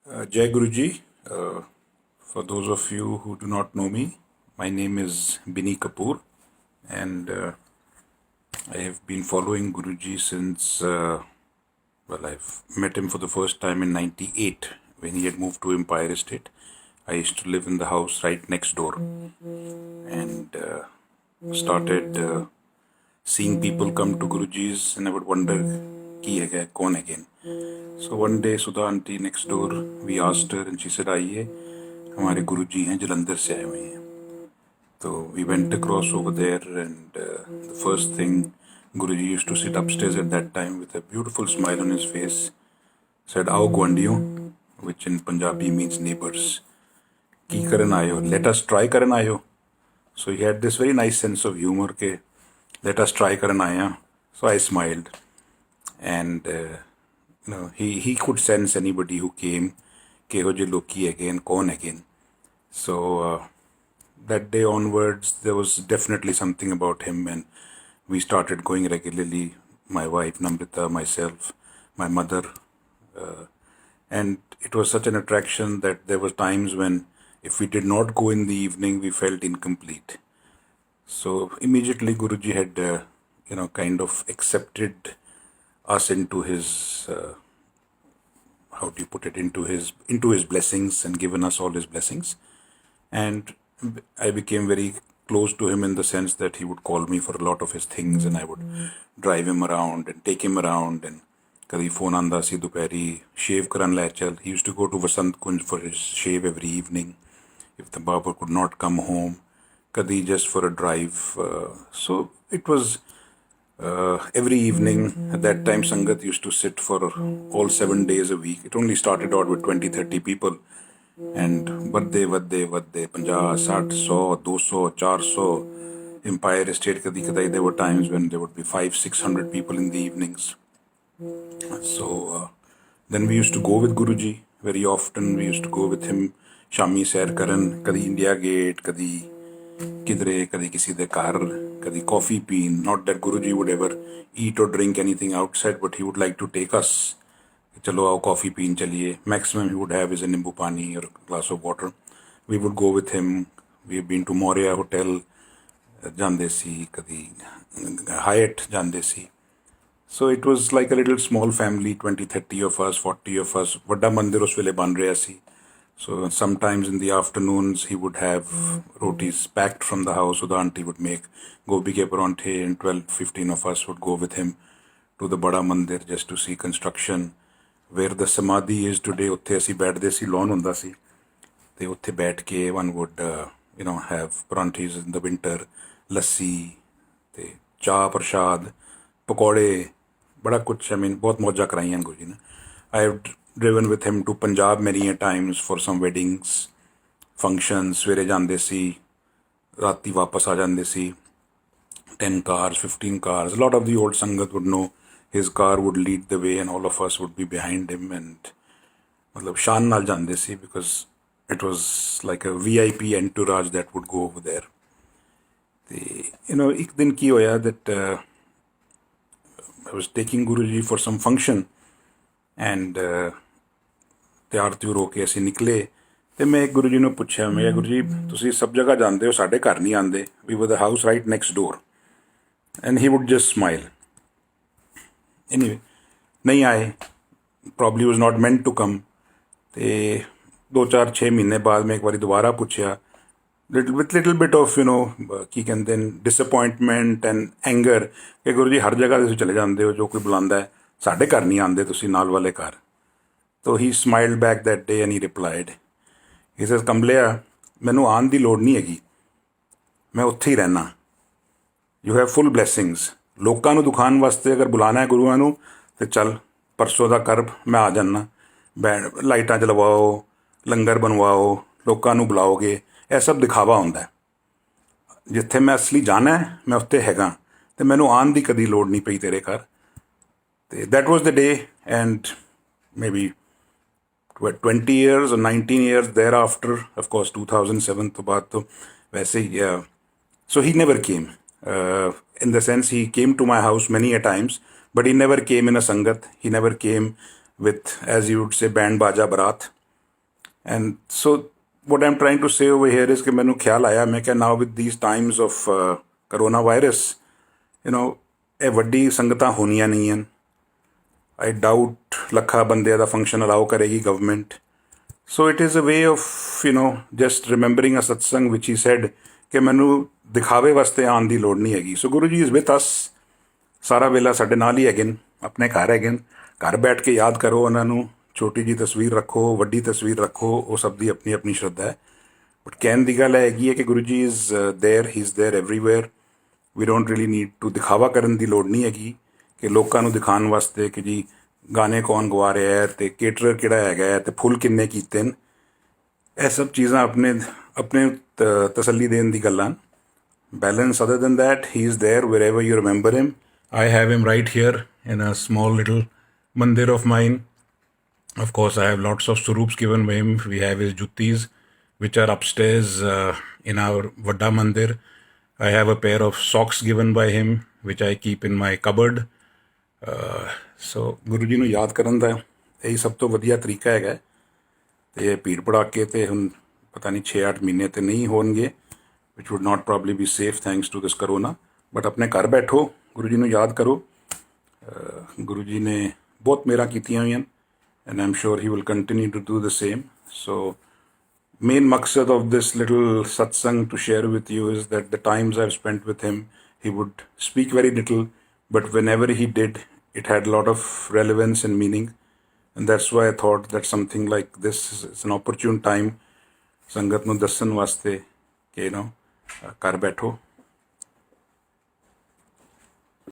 Jai Guruji. For those of you who do not know me, my name is Binny Kapoor, and I have been following Guruji since, I've met him for the first time in '98 when he had moved to Empire Estate. I used to live in the house right next door and started seeing people come to Guruji's, and I would wonder, ki hai kya, kaun hai again? So one day Sudha auntie next door, we asked her and she said, आइए हमारे गुरुजी हैं जलंधर से आए हुए हैं. So we went across over there, and the first thing, Guruji used to sit upstairs at that time with a beautiful smile on his face, said, आओ गुआंढियों, which in Punjabi means neighbors. की करन आयो, let us try करन आयो. So he had this very nice sense of humor के let us try करन आया. So I smiled, and he could sense anybody who came, keho je loki again, kaun again. So that day onwards, there was definitely something about him, and we started going regularly. My wife Namrita, myself, my mother, and it was such an attraction that there were times when, if we did not go in the evening, we felt incomplete. So immediately Guruji had, kind of accepted us into his, how do you put it, into his blessings, and given us all his blessings. And I became very close to him in the sense that he would call me for a lot of his things, and I would drive him around and take him around. And kadi phone aanda si dupehri, shave karan le chal. He used to go to Vasant Kunj for his shave every evening if the Baba could not come home. Kadi just for a drive. So it was every evening. At that time, Sangat used to sit for all 7 days a week. It only started out with 20-30 people. And vadde, 50, 60, 100, 200, 400, Empire Estate kadi kadai, there were times when there would be 500-600 people in the evenings. So then we used to go with Guruji very often. We used to go with him Shami Sair Karan, kadi India Gate, kadi kidre, kadi kisi de kar, kadi coffee peen. Not that Guruji would ever eat or drink anything outside, but he would like to take us. Chalo aao coffee peen chaliye. Maximum he would have is a nimbu pani or a glass of water. We would go with him. We've been to Moria Hotel, jande si, kadi Hyatt jande si. So it was like a little small family, 20-30 of us, 40 of us. Vadda mandir us vele ban reha si. So sometimes in the afternoons he would have rotis packed from the house. So the auntie would make gobi ke paranthe, and 12-15 of us would go with him to the Bada Mandir just to see construction. Where the Samadhi is today, ਉੱਥੇ ਅਸੀਂ ਬੈਠਦੇ ਸੀ, lawn ਹੁੰਦਾ ਸੀ, ਤੇ ਉੱਥੇ ਬੈਠ ਕੇ one would have paranthis in the winter, ਲੱਸੀ ਤੇ ਚਾਹ ਪ੍ਰਸ਼ਾਦ, ਪਕੌੜੇ, ਬੜਾ ਕੁਛ. ਬਹੁਤ ਮੌਜਾਂ ਕਰਾਈਆਂ ਗੁਰੂ ਜੀ ਨੇ. I have driven with him to Punjab many a times for some weddings, functions. ਸਵੇਰੇ ਜਾਂਦੇ ਸੀ, ਰਾਤੀ ਵਾਪਸ ਆ ਜਾਂਦੇ ਸੀ. 10 cars, 15 cars. A lot of the old Sangat would know. His car would lead the way and all of us would be behind him, and shaan naal jande si, because it was like a VIP entourage that would go over there. Ek din ki hoya that I was taking Guruji for some function, and ਤਿਆਰ ਤਿਉਰ ਹੋ ਕੇ ਅਸੀਂ ਨਿਕਲੇ, ਤੇ ਮੈਂ ਗੁਰੂ ਜੀ ਨੂੰ ਪੁੱਛਿਆ, ਮੈਂ ਗੁਰੂ ਜੀ ਤੁਸੀਂ ਸਭ ਜਗ੍ਹਾ ਜਾਂਦੇ ਹੋ, ਸਾਡੇ ਘਰ ਨਹੀਂ ਆਉਂਦੇ. We were the house right next door, and he would just smile. Anyway, नहीं आए, probably was not meant to come. ਤੇ 2-4-6 ਮਹੀਨੇ ਬਾਅਦ ਮੈਂ ਇੱਕ ਵਾਰੀ ਦੁਬਾਰਾ ਪੁੱਛਿਆ, with little bit of ਕੀ ਕਹਿੰਦੇ ਨੇ, disappointment and anger, ਕਿ ਗੁਰੂ ਜੀ ਹਰ ਜਗ੍ਹਾ ਤੁਸੀਂ ਚਲੇ ਜਾਂਦੇ ਹੋ, ਜੋ ਕੋਈ ਬੁਲਾਉਂਦਾ ਹੈ, ਸਾਡੇ ਘਰ ਨਹੀਂ ਆਉਂਦੇ ਤੁਸੀਂ, ਨਾਲ ਵਾਲੇ ਘਰ. So he smiled back that day and he replied, he says, ਕਮਲਿਆ, ਮੈਨੂੰ ਆਉਣ ਦੀ ਲੋੜ ਨਹੀਂ ਹੈਗੀ, ਮੈਂ ਉੱਥੇ ਹੀ ਰਹਿਣਾ. You have full blessings. ਲੋਕਾਂ ਨੂੰ ਦਿਖਾਉਣ ਵਾਸਤੇ ਅਗਰ ਬੁਲਾਣਾ ਹੈ ਗੁਰੂਆਂ ਨੂੰ, ਤੇ ਚੱਲ ਪਰਸੋਂ ਦਾ ਕਰ, ਮੈਂ ਆ ਜਾਣਾ. ਲਾਈਟਾਂ ਜਲਵਾਓ, ਲੰਗਰ ਬਣਵਾਓ, ਲੋਕਾਂ ਨੂੰ ਬੁਲਾਓਗੇ, ਇਹ ਸਭ ਦਿਖਾਵਾ ਹੁੰਦਾ. ਜਿੱਥੇ ਮੈਂ ਅਸਲੀ ਜਾਣਾ ਹੈ, ਮੈਂ ਉੱਥੇ ਹੈਗਾ, ਤੇ ਮੈਨੂੰ ਆਉਣ ਦੀ ਕਦੀ ਲੋੜ ਨਹੀਂ ਪਈ ਤੇਰੇ ਘਰ. ਤੇ that was the day, and maybe 20 years or 19 years thereafter, of course 2007 ਤੋਂ ਬਾਅਦ ਤੋਂ ਵੈਸੇ ਹੀ. So he never came. In the sense, he came to my house many a times, but he never came in a sangat. He never came with, as you would say, band baja barat. And so what I'm trying to say over here is कि मैंने ख्याल आया मैं क्या now with these times of coronavirus, ਇਹ ਵੱਡੀ ਸੰਗਤਾਂ ਹੋਣੀਆਂ ਨਹੀਂ ਹਨ। I doubt ਲੱਖਾਂ ਬੰਦਿਆਂ ਦਾ ਫੰਕਸ਼ਨ ਅਲਾਉ ਕਰੇਗੀ government. So it is a way of, just remembering a satsang which he said ਕਿ ਮੈਨੂੰ ਦਿਖਾਵੇ ਵਾਸਤੇ ਆਉਣ ਦੀ ਲੋੜ ਨਹੀਂ ਹੈਗੀ। ਸੋ ਗੁਰੂ ਜੀ ਇਜ਼ ਵਿਦ ਅਸ, ਸਾਰਾ ਵੇਲਾ ਸਾਡੇ ਨਾਲ ਹੀ ਹੈਗੇ ਨੇ, ਆਪਣੇ ਘਰ ਹੈਗੇ ਨੇ। ਘਰ ਬੈਠ ਕੇ ਯਾਦ ਕਰੋ ਉਹਨਾਂ ਨੂੰ, ਛੋਟੀ ਜੀ ਤਸਵੀਰ ਰੱਖੋ, ਵੱਡੀ ਤਸਵੀਰ ਰੱਖੋ, ਉਹ ਸਭ ਦੀ ਆਪਣੀ ਆਪਣੀ ਸ਼ਰਧਾ ਹੈ। ਬਟ ਕਹਿਣ ਦੀ ਗੱਲ ਹੈਗੀ ਹੈ ਕਿ Guru ji is there, he is there everywhere. We don't really need to ਦਿਖਾਵਾ ਕਰਨ ਦੀ ਲੋੜ ਨਹੀਂ ਹੈਗੀ ਕਿ ਲੋਕਾਂ ਨੂੰ ਦਿਖਾਉਣ ਵਾਸਤੇ ਕਿ ਜੀ ਗਾਣੇ ਕੌਣ ਗਵਾ ਰਿਹਾ ਹੈ ਅਤੇ ਕੇਟਰਰ ਕਿਹੜਾ ਹੈਗਾ ਹੈ ਅਤੇ ਫੁੱਲ ਕਿੰਨੇ ਕੀਤੇ ਨੇ। ਇਹ ਸਭ ਚੀਜ਼ਾਂ ਆਪਣੇ ਤਸੱਲੀ ਦੇਣ ਦੀ ਗੱਲਾਂ। Balance other than that, he is there wherever you remember him. I have him right here in a small little mandir of mine. Of course, I have lots of swarups given by him. We have his juttis, which are upstairs in our Vadda mandir. I have a pair of socks given by him, which I keep in my cupboard. So, Guruji ਨੂੰ ਯਾਦ ਕਰਨ ਦਾ ਇਹੀ ਸਭ ਤੋਂ ਵਧੀਆ ਤਰੀਕਾ ਹੈਗਾ। ਤੇ ਭੀੜ ਭੜਾਕੇ ਤੇ ਹੁਣ ਪਤਾ ਨਹੀਂ 6-8 ਮਹੀਨੇ ਤੇ ਨਹੀਂ ਹੋਣਗੇ, which would not probably be safe thanks to this corona. But ਆਪਣੇ ਘਰ ਬੈਠੋ, ਗੁਰੂ ਜੀ ਨੂੰ ਯਾਦ ਕਰੋ। ਗੁਰੂ ਜੀ ਨੇ ਬਹੁਤ ਮੇਰਾ ਕੀਤੀਆਂ ਹੋਈਆਂ and I'm sure he will continue to do the same. So main maqsad of this little satsang to share with you is that the times I've spent with him, he would speak very little, but whenever he did, it had a lot of relevance and meaning. And that's why I thought that something like this is an opportune time ਸੰਗਤ ਨੂੰ ਦੱਸਣ ਵਾਸਤੇ ਕਿ ਘਰ ਬੈਠੋ,